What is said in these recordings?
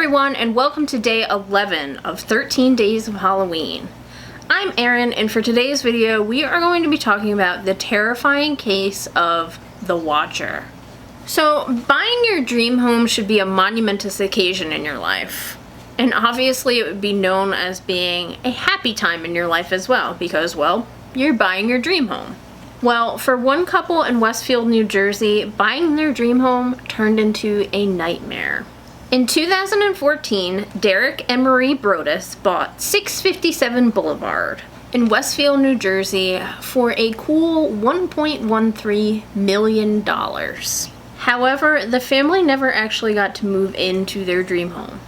everyone, and welcome to day 11 of 13 Days of Halloween. I'm Erin, and for today's video, we are going to be talking about the terrifying case of the Watcher. So, buying your dream home should be a monumentous occasion in your life. And obviously it would be known as being a happy time in your life as well, because, well, you're buying your dream home. Well, for one couple in Westfield, New Jersey, buying their dream home turned into a nightmare. In 2014, Derek and Marie Brodus bought 657 Boulevard in Westfield, New Jersey for a cool $1.13 million. However, the family never actually got to move into their dream home,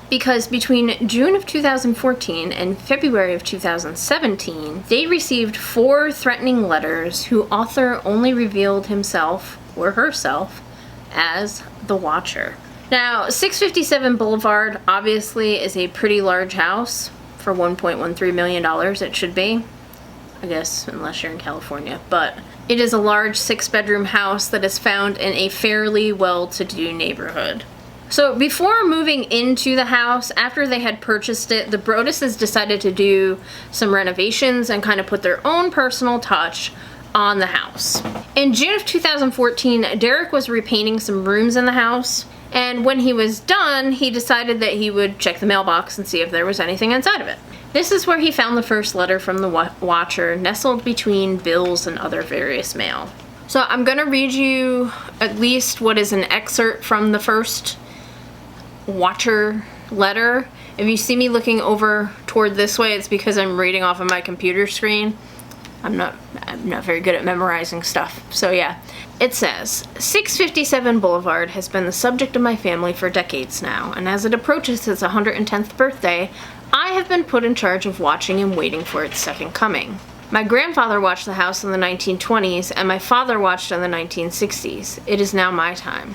because between June of 2014 and February of 2017, they received 4 threatening letters whose author only revealed himself or herself as the Watcher. Now, 657 Boulevard obviously is a pretty large house for $1.13 million. It should be, I guess, unless you're in California, but it is a large 6-bedroom house that is found in a fairly well-to-do neighborhood. So before moving into the house, after they had purchased it, the Broduses decided to do some renovations and kind of put their own personal touch on the house. In June of 2014, Derek was repainting some rooms in the house, and when he was done, he decided that he would check the mailbox and see if there was anything inside of it. This is where he found the first letter from the Watcher, nestled between bills and other various mail. So I'm gonna read you at least what is an excerpt from the first Watcher letter. If you see me looking over toward this way, it's because I'm reading off of my computer screen. I'm not very good at memorizing stuff. So yeah, it says, 657 Boulevard has been the subject of my family for decades now, and as it approaches its 110th birthday, I have been put in charge of watching and waiting for its second coming. My grandfather watched the house in the 1920s, and my father watched in the 1960s. It is now my time.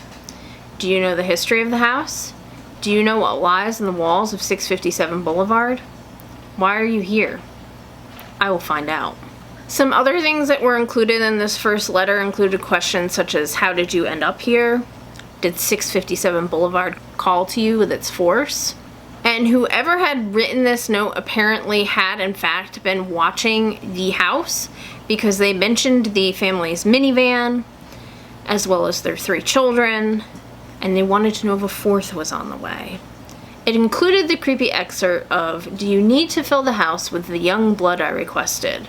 Do you know the history of the house? Do you know what lies in the walls of 657 Boulevard? Why are you here? I will find out. Some other things that were included in this first letter included questions such as, how did you end up here? Did 657 Boulevard call to you with its force? And whoever had written this note apparently had in fact been watching the house, because they mentioned the family's minivan, as well as their 3 children, and they wanted to know if a 4th was on the way. It included the creepy excerpt of, do you need to fill the house with the young blood I requested?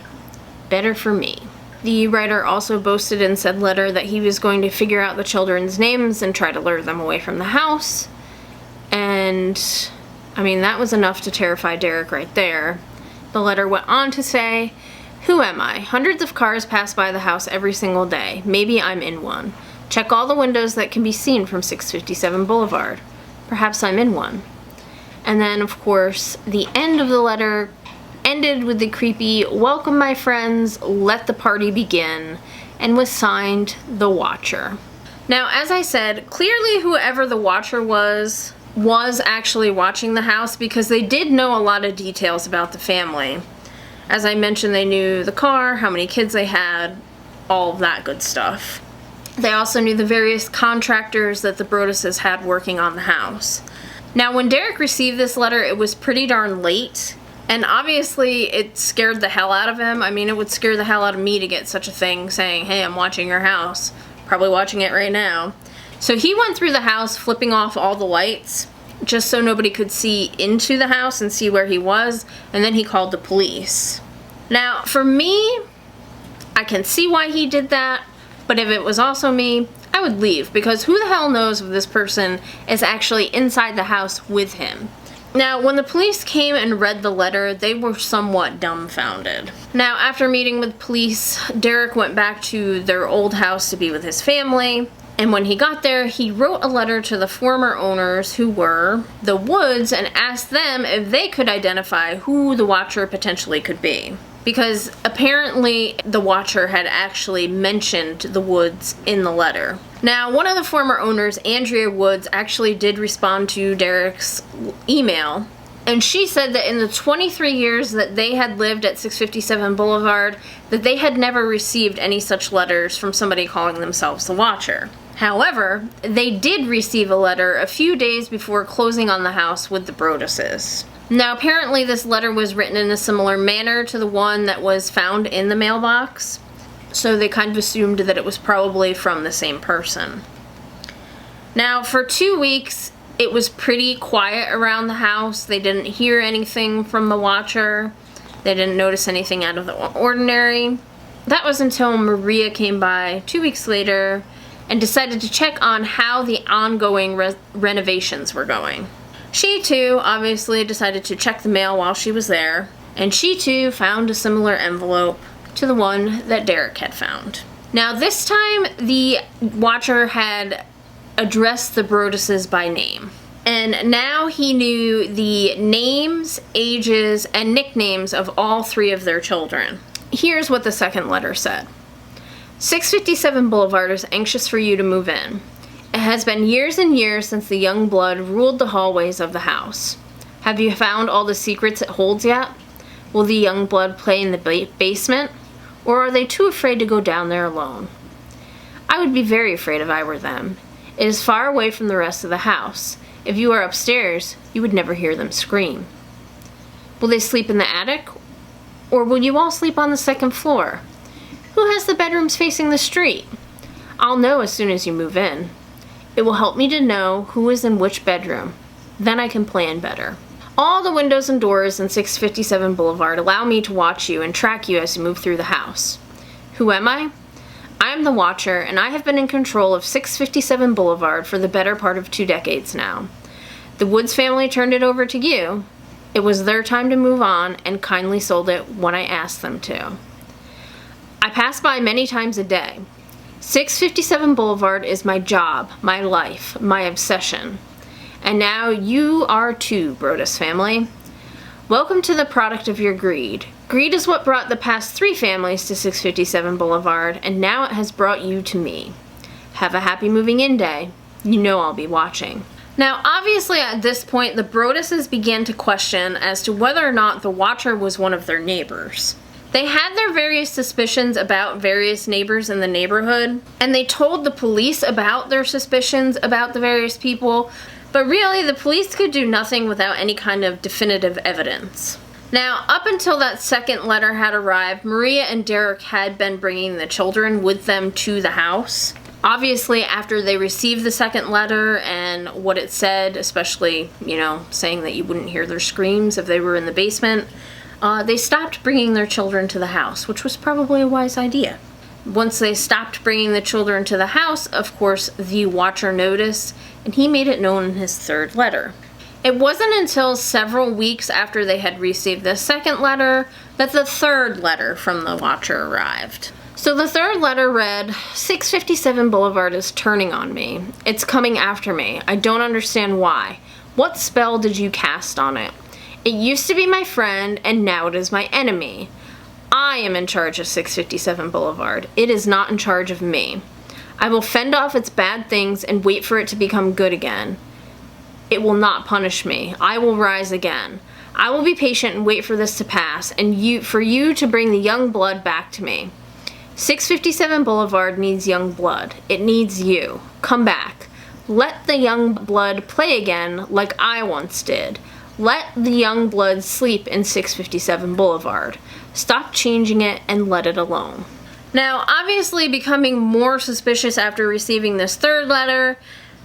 Better for me. The writer also boasted in said letter that he was going to figure out the children's names and try to lure them away from the house. And, I mean, that was enough to terrify Derek right there. The letter went on to say, who am I? Hundreds of cars pass by the house every single day. Maybe I'm in one. Check all the windows that can be seen from 657 Boulevard. Perhaps I'm in one. And then, of course, the end of the letter ended with the creepy, welcome my friends, let the party begin, and was signed the Watcher. Now, as I said, clearly whoever the Watcher was actually watching the house, because they did know a lot of details about the family. As I mentioned, they knew the car, how many kids they had, all of that good stuff. They also knew the various contractors that the Broduses had working on the house. Now, when Derek received this letter, it was pretty darn late, and obviously it scared the hell out of him. I mean, it would scare the hell out of me to get such a thing saying, hey, I'm watching your house. Probably watching it right now. So he went through the house flipping off all the lights just so nobody could see into the house and see where he was, and then he called the police. Now, for me, I can see why he did that, but if it was also me, I would leave, because who the hell knows if this person is actually inside the house with him. Now, when the police came and read the letter, they were somewhat dumbfounded. Now, after meeting with police, Derek went back to their old house to be with his family, and when he got there, he wrote a letter to the former owners, who were the Woods, and asked them if they could identify who the Watcher potentially could be. Because apparently the Watcher had actually mentioned the Woods in the letter. Now, one of the former owners, Andrea Woods, actually did respond to Derek's email, and she said that in the 23 years that they had lived at 657 Boulevard, that they had never received any such letters from somebody calling themselves the Watcher. However, they did receive a letter a few days before closing on the house with the Broadduses. Now, apparently this letter was written in a similar manner to the one that was found in the mailbox, so they kind of assumed that it was probably from the same person. Now, for 2 weeks, it was pretty quiet around the house. They didn't hear anything from the watcher. They didn't notice anything out of the ordinary. That was until Maria came by 2 weeks later and decided to check on how the ongoing renovations were going. She too obviously decided to check the mail while she was there, and she too found a similar envelope to the one that Derek had found. Now this time the watcher had addressed the Broadduses by name, and now he knew the names, ages, and nicknames of all 3 of their children. Here's what the second letter said. 657 Boulevard is anxious for you to move in. It has been years and years since the young blood ruled the hallways of the house. Have you found all the secrets it holds yet? Will the young blood play in the basement? Or are they too afraid to go down there alone? I would be very afraid if I were them. It is far away from the rest of the house. If you are upstairs, you would never hear them scream. Will they sleep in the attic? Or will you all sleep on the second floor? Who has the bedrooms facing the street? I'll know as soon as you move in. It will help me to know who is in which bedroom. Then I can plan better. All the windows and doors in 657 Boulevard allow me to watch you and track you as you move through the house. Who am I? I am the watcher, and I have been in control of 657 Boulevard for the better part of 2 decades now. The Woods family turned it over to you. It was their time to move on and kindly sold it when I asked them to. I pass by many times a day. 657 Boulevard is my job, my life, my obsession. And now you are too, Broaddus family. Welcome to the product of your greed. Greed is what brought the past 3 families to 657 Boulevard, and now it has brought you to me. Have a happy moving in day. You know I'll be watching. Now, obviously at this point, the Broadduses began to question as to whether or not the watcher was one of their neighbors. They had their various suspicions about various neighbors in the neighborhood, and they told the police about their suspicions about the various people, but really the police could do nothing without any kind of definitive evidence. Now, up until that second letter had arrived, Maria and Derek had been bringing the children with them to the house. Obviously, after they received the second letter and what it said, especially, saying that you wouldn't hear their screams if they were in the basement, they stopped bringing their children to the house, which was probably a wise idea. Once they stopped bringing the children to the house, of course, the watcher noticed, and he made it known in his third letter. It wasn't until several weeks after they had received the second letter that the third letter from the watcher arrived. So the third letter read, 657 Boulevard is turning on me. It's coming after me. I don't understand why. What spell did you cast on it? It used to be my friend, and now it is my enemy. I am in charge of 657 Boulevard. It is not in charge of me. I will fend off its bad things and wait for it to become good again. It will not punish me. I will rise again. I will be patient and wait for this to pass, and for you to bring the young blood back to me. 657 Boulevard needs young blood. It needs you. Come back. Let the young blood play again like I once did. Let the young blood sleep in 657 Boulevard. Stop changing it and let it alone. Now, obviously becoming more suspicious after receiving this third letter,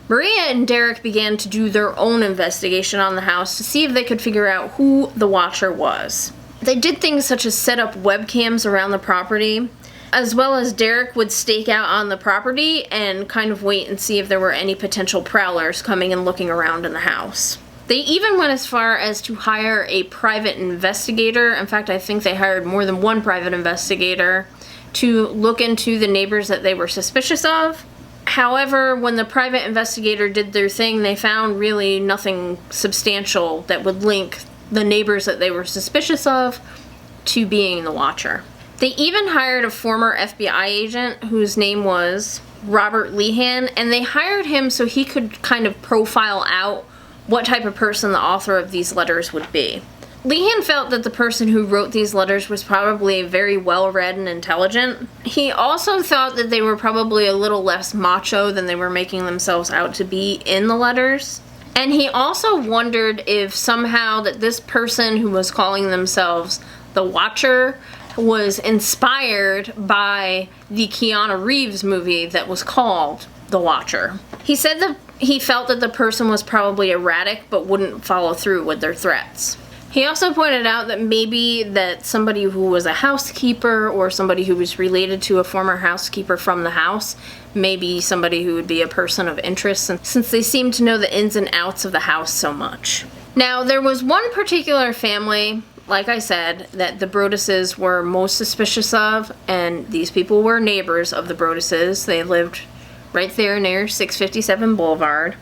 Maria and Derek began to do their own investigation on the house to see if they could figure out who the watcher was. They did things such as set up webcams around the property, as well as Derek would stake out on the property and kind of wait and see if there were any potential prowlers coming and looking around in the house. They even went as far as to hire a private investigator. In fact, I think they hired more than one private investigator to look into the neighbors that they were suspicious of. However, when the private investigator did their thing, they found really nothing substantial that would link the neighbors that they were suspicious of to being the watcher. They even hired a former FBI agent whose name was Robert Lehan, and they hired him so he could kind of profile out what type of person the author of these letters would be. Lehan felt that the person who wrote these letters was probably very well-read and intelligent. He also thought that they were probably a little less macho than they were making themselves out to be in the letters. And he also wondered if somehow that this person who was calling themselves the Watcher was inspired by the Keanu Reeves movie that was called The Watcher. He said that he felt that the person was probably erratic but wouldn't follow through with their threats. He also pointed out that maybe that somebody who was a housekeeper or somebody who was related to a former housekeeper from the house, maybe somebody who would be a person of interest, since they seemed to know the ins and outs of the house so much. Now, there was one particular family, like I said, that the Broadduses were most suspicious of, and these people were neighbors of the Broadduses. They lived right there near 657 Boulevard,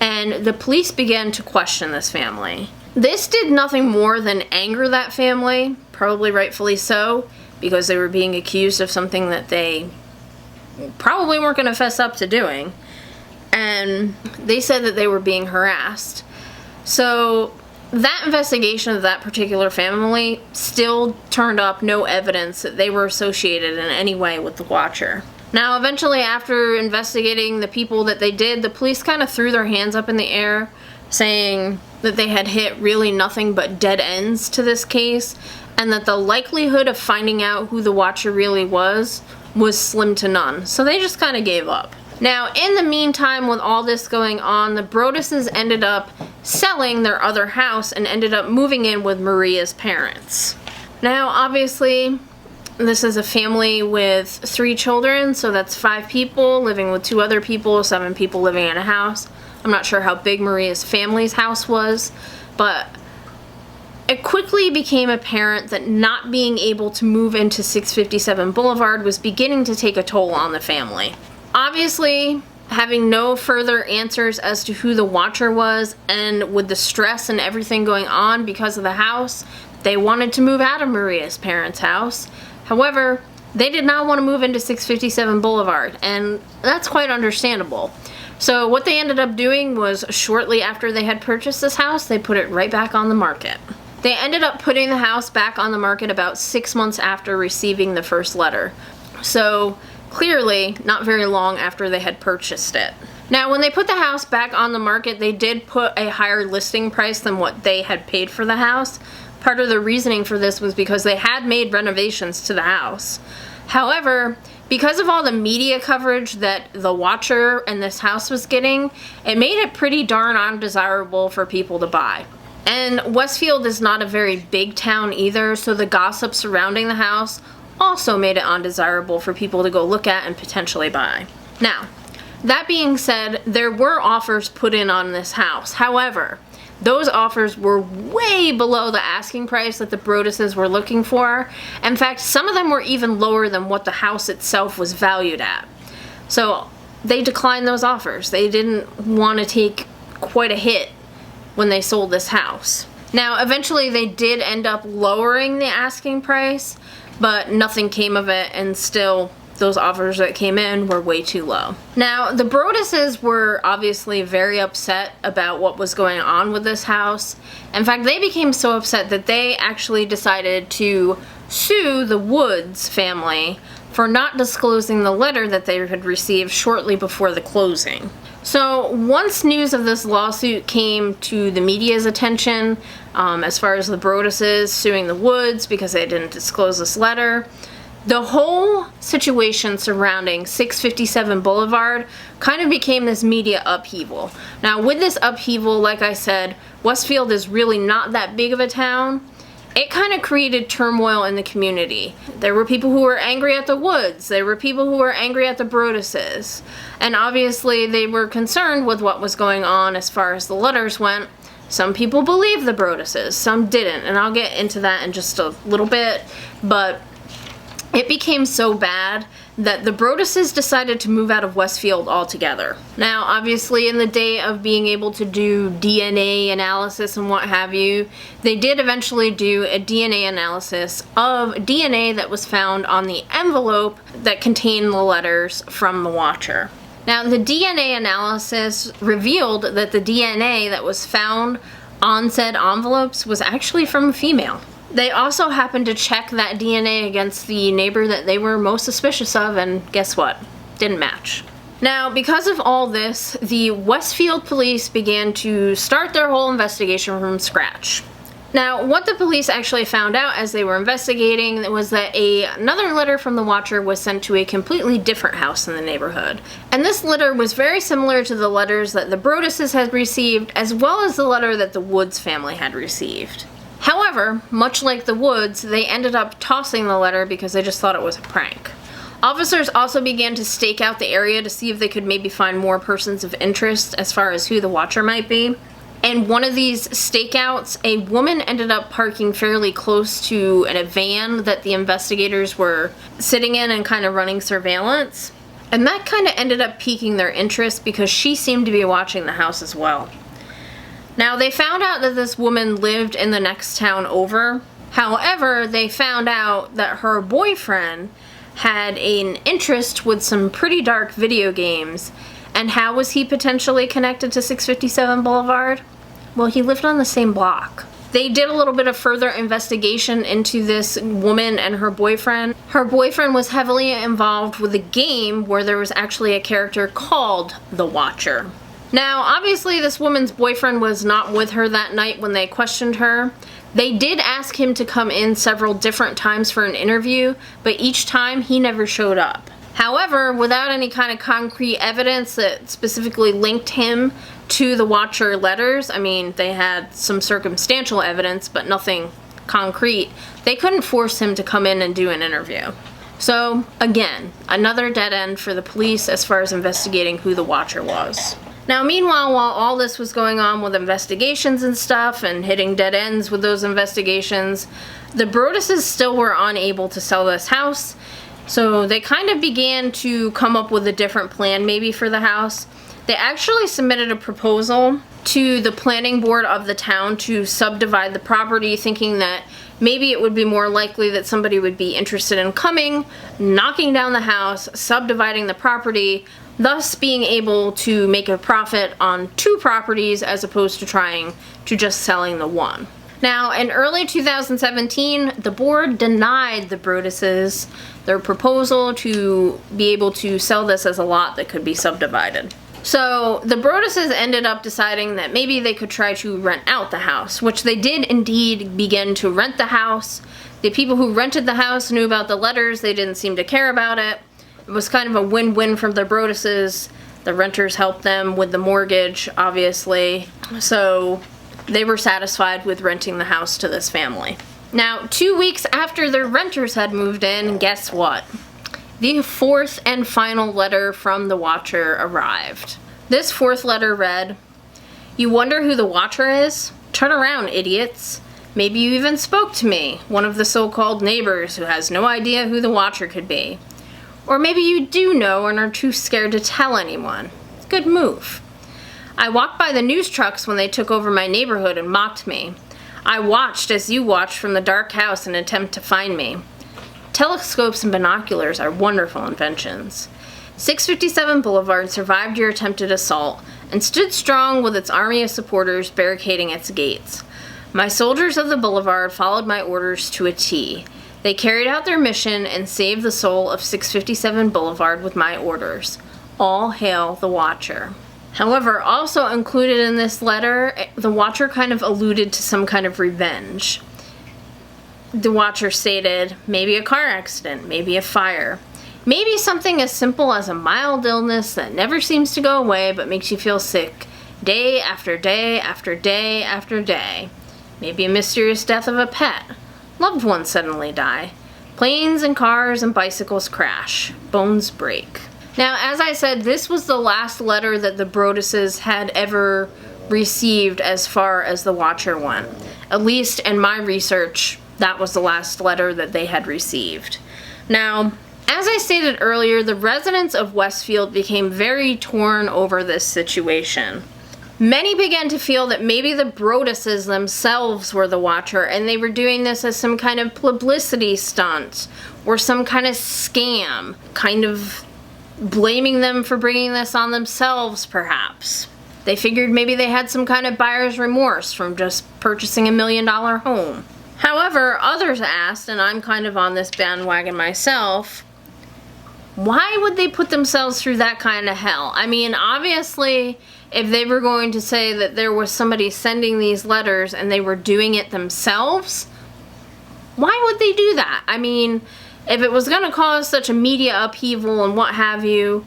and the police began to question this family. This did nothing more than anger that family, probably rightfully so, because they were being accused of something that they probably weren't going to fess up to doing, and they said that they were being harassed. So that investigation of that particular family still turned up no evidence that they were associated in any way with the Watcher. Now, eventually, after investigating the people that they did, the police kind of threw their hands up in the air, saying that they had hit really nothing but dead ends to this case, and that the likelihood of finding out who the Watcher really was slim to none. So they just kind of gave up. Now, in the meantime, with all this going on, the Broadduses ended up selling their other house and ended up moving in with Maria's parents. Now, obviously, this is a family with 3 children, so that's 5 people living with 2 other people, 7 people living in a house. I'm not sure how big Maria's family's house was, but it quickly became apparent that not being able to move into 657 Boulevard was beginning to take a toll on the family. Obviously, having no further answers as to who the Watcher was, and with the stress and everything going on because of the house, they wanted to move out of Maria's parents' house. However, they did not want to move into 657 Boulevard, and that's quite understandable. So what they ended up doing was, shortly after they had purchased this house, they put it right back on the market. They ended up putting the house back on the market about 6 months after receiving the first letter. So clearly, not very long after they had purchased it. Now, when they put the house back on the market, they did put a higher listing price than what they had paid for the house. Part of the reasoning for this was because they had made renovations to the house. However, because of all the media coverage that the Watcher and this house was getting, it made it pretty darn undesirable for people to buy. And Westfield is not a very big town either, so the gossip surrounding the house also made it undesirable for people to go look at and potentially buy. Now, that being said, there were offers put in on this house. However, those offers were way below the asking price that the Broadduses were looking for. In fact, some of them were even lower than what the house itself was valued at. So they declined those offers. They didn't want to take quite a hit when they sold this house. Now, eventually they did end up lowering the asking price, but nothing came of it, and still those offers that came in were way too low. Now, the Broadduses were obviously very upset about what was going on with this house. In fact, they became so upset that they actually decided to sue the Woods family for not disclosing the letter that they had received shortly before the closing. So once news of this lawsuit came to the media's attention, as far as the Broadduses suing the Woods because they didn't disclose this letter, the whole situation surrounding 657 Boulevard kind of became this media upheaval. Now, with this upheaval, like I said, Westfield is really not that big of a town. It kind of created turmoil in the community. There were people who were angry at the Woods. There were people who were angry at the Broadduses. And obviously, they were concerned with what was going on as far as the letters went. Some people believed the Broadduses, some didn't. And I'll get into that in just a little bit. But it became so bad that the Broadduses decided to move out of Westfield altogether. Now, obviously, in the day of being able to do DNA analysis and what have you, they did eventually do a DNA analysis of DNA that was found on the envelope that contained the letters from the Watcher. Now, the DNA analysis revealed that the DNA that was found on said envelopes was actually from a female. They also happened to check that DNA against the neighbor that they were most suspicious of, and guess what? Didn't match. Now, because of all this, the Westfield police began to start their whole investigation from scratch. Now, what the police actually found out as they were investigating was that another letter from the Watcher was sent to a completely different house in the neighborhood. And this letter was very similar to the letters that the Broaddus's had received, as well as the letter that the Woods family had received. However, much like the Woods, they ended up tossing the letter because they just thought it was a prank. Officers also began to stake out the area to see if they could maybe find more persons of interest as far as who the Watcher might be. And one of these stakeouts, a woman ended up parking fairly close to a van that the investigators were sitting in and kind of running surveillance. And that kind of ended up piquing their interest because she seemed to be watching the house as well. Now, they found out that this woman lived in the next town over. However, they found out that her boyfriend had an interest with some pretty dark video games. And how was he potentially connected to 657 Boulevard? Well, he lived on the same block. They did a little bit of further investigation into this woman and her boyfriend. Her boyfriend was heavily involved with a game where there was actually a character called the Watcher. Now, obviously, this woman's boyfriend was not with her that night when they questioned her. They did ask him to come in several different times for an interview, but each time he never showed up. However, without any kind of concrete evidence that specifically linked him to the Watcher letters, I mean, they had some circumstantial evidence, but nothing concrete, they couldn't force him to come in and do an interview. So, again, another dead end for the police as far as investigating who the Watcher was. Now, meanwhile, while all this was going on with investigations and stuff and hitting dead ends with those investigations, the Broaddus's still were unable to sell this house. So they kind of began to come up with a different plan maybe for the house. They actually submitted a proposal to the planning board of the town to subdivide the property, thinking that maybe it would be more likely that somebody would be interested in coming, knocking down the house, subdividing the property, thus being able to make a profit on 2 properties as opposed to trying to just selling the one. Now, in early 2017, the board denied the Broaddus's their proposal to be able to sell this as a lot that could be subdivided. So the Broaddus's ended up deciding that maybe they could try to rent out the house, which they did indeed begin to rent the house. The people who rented the house knew about the letters. They didn't seem to care about it. It was kind of a win-win for the Broaddus's. The renters helped them with the mortgage, obviously. So they were satisfied with renting the house to this family. Now, 2 weeks after their renters had moved in, guess what? The 4th and final letter from the Watcher arrived. This 4th letter read, "You wonder who the Watcher is? Turn around, idiots. Maybe you even spoke to me, one of the so-called neighbors who has no idea who the Watcher could be. Or maybe you do know and are too scared to tell anyone. Good move. I walked by the news trucks when they took over my neighborhood and mocked me. I watched as you watched from the dark house in an attempt to find me. Telescopes and binoculars are wonderful inventions. 657 Boulevard survived your attempted assault and stood strong with its army of supporters barricading its gates. My soldiers of the Boulevard followed my orders to a T. They carried out their mission and saved the soul of 657 Boulevard with my orders. All hail the Watcher." However, also included in this letter, the Watcher kind of alluded to some kind of revenge. The Watcher stated, maybe a car accident, maybe a fire, maybe something as simple as a mild illness that never seems to go away but makes you feel sick day after day after day after day. Maybe a mysterious death of a pet. Loved ones suddenly die. Planes and cars and bicycles crash. Bones break. Now, as I said, this was the last letter that the Broaddus's had ever received as far as the Watcher went. At least in my research, that was the last letter that they had received. Now, as I stated earlier, the residents of Westfield became very torn over this situation. Many began to feel that maybe the Broaddus's themselves were the Watcher and they were doing this as some kind of publicity stunt or some kind of scam, kind of blaming them for bringing this on themselves, perhaps. They figured maybe they had some kind of buyer's remorse from just purchasing $1 million home. However, others asked, and I'm kind of on this bandwagon myself, why would they put themselves through that kind of hell? I mean, obviously, if they were going to say that there was somebody sending these letters and they were doing it themselves, why would they do that? I mean, if it was going to cause such a media upheaval and what have you,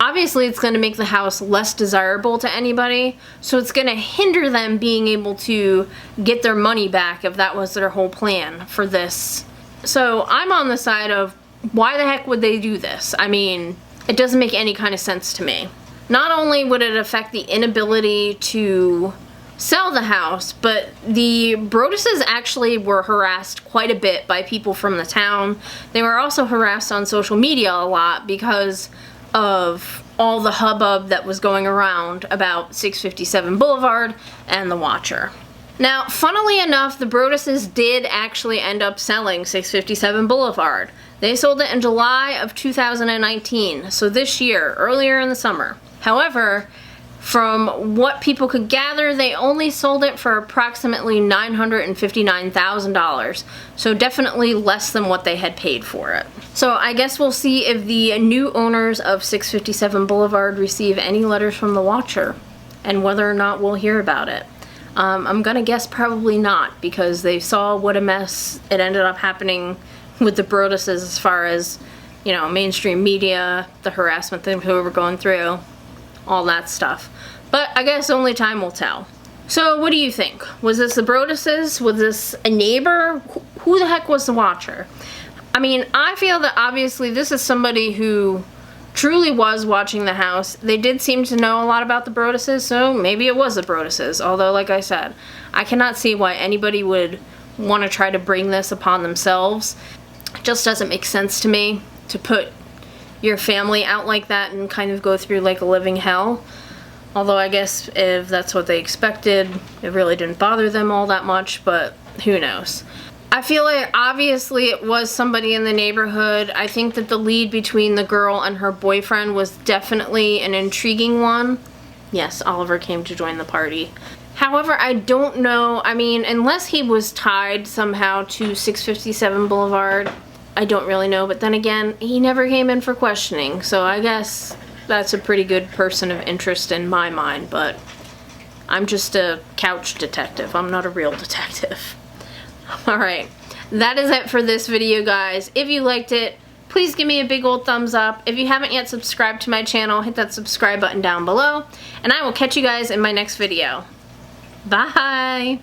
obviously it's going to make the house less desirable to anybody, so it's going to hinder them being able to get their money back if that was their whole plan for this. So I'm on the side of, why the heck would they do this? I mean, it doesn't make any kind of sense to me. Not only would it affect the inability to sell the house, but the Broadduses actually were harassed quite a bit by people from the town. They were also harassed on social media a lot because of all the hubbub that was going around about 657 Boulevard and the Watcher. Now, funnily enough, the Broadduses did actually end up selling 657 Boulevard. They sold it in July of 2019, so this year, earlier in the summer. However, from what people could gather, they only sold it for approximately $959,000, so definitely less than what they had paid for it. So I guess we'll see if the new owners of 657 Boulevard receive any letters from the Watcher, and whether or not we'll hear about it. I'm gonna guess probably not, because they saw what a mess it ended up happening with the Broadduses as far as, you know, mainstream media, the harassment that we were going through, all that stuff. But I guess only time will tell. So what do you think? Was this the Broadduses? Was this a neighbor? Who the heck was the Watcher? I mean, I feel that obviously this is somebody who truly was watching the house. They did seem to know a lot about the Broadduses, so maybe it was the Broadduses. Although, like I said, I cannot see why anybody would want to try to bring this upon themselves. It just doesn't make sense to me to put your family out like that and kind of go through like a living hell. Although I guess if that's what they expected, it really didn't bother them all that much, but who knows. I feel like obviously it was somebody in the neighborhood. I think that the lead between the girl and her boyfriend was definitely an intriguing one. Yes, Oliver came to join the party. However, I don't know, I mean, unless he was tied somehow to 657 Boulevard, I don't really know. But then again, he never came in for questioning, so I guess that's a pretty good person of interest in my mind, but I'm just a couch detective. I'm not a real detective. Alright, that is it for this video, guys. If you liked it, please give me a big old thumbs up. If you haven't yet subscribed to my channel, hit that subscribe button down below, and I will catch you guys in my next video. Bye!